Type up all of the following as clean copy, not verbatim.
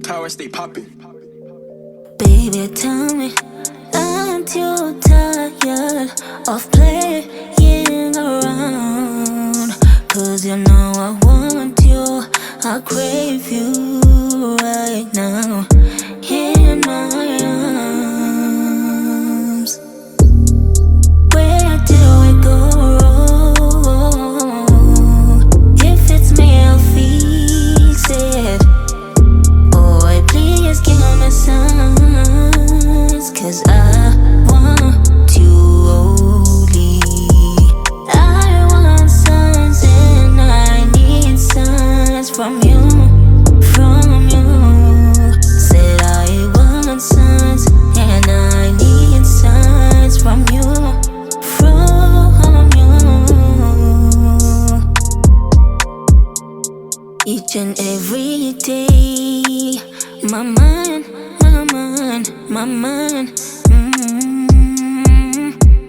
Tower stay popping. Baby, tell me, aren't you tired of playing around? Cause you know I want you, I crave you right now in my arms. Where did we go wrong? If it's me, I'll fix it. Boy, please give me signs, cause I want you only. I want signs and I need signs from you, from you. Said I want signs and I need signs from you, from you. Each and every day, my mind,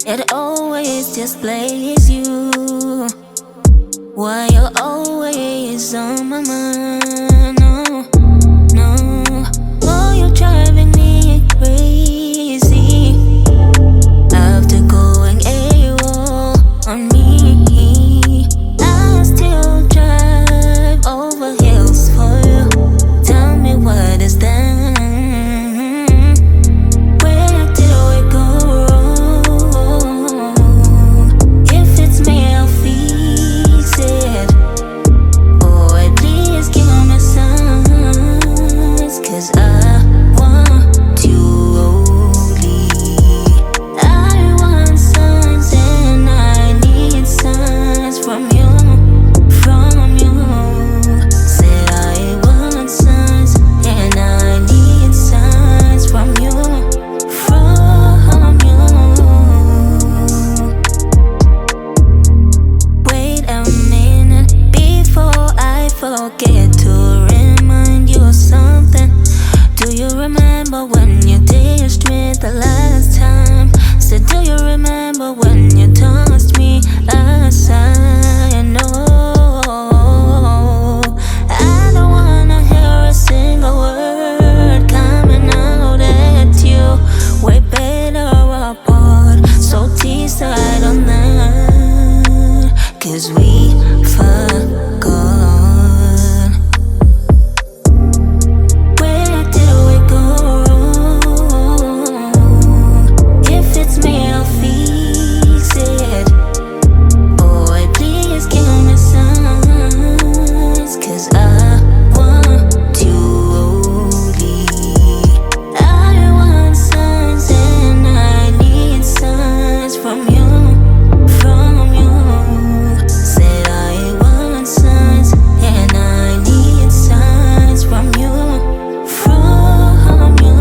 it always displays you. Why you're always on my mind? No, oh, you're driving me crazy. After going AWOL on me, I still drive over hills for you. Tell me what is that? Where did we go wrong? If it's me, I'll fix it. Boy, please give me signs, cause I want you only. I want signs and I need signs from you, from you. Said I want signs and I need signs from you, from you. Wait a minute before I forget to remind you of something. Do you remember when you ditched me the last time? Said, do you remember when you tossed me aside? No, I don't wanna hear a single word coming out at you. Way better apart, so decide on that, cause we forgot. Where did we go wrong? If it's me, I'll fix it. Boy, please give me signs, cause I want you only. I want signs and I need signs from you, from you. Said I want signs and I need signs from you, from you.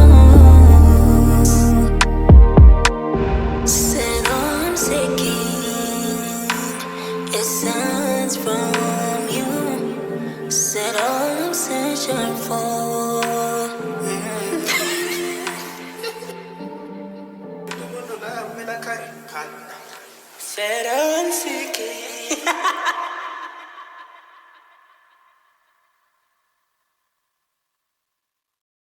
Said all I'm seeking is signs from you. Said all I'm searching for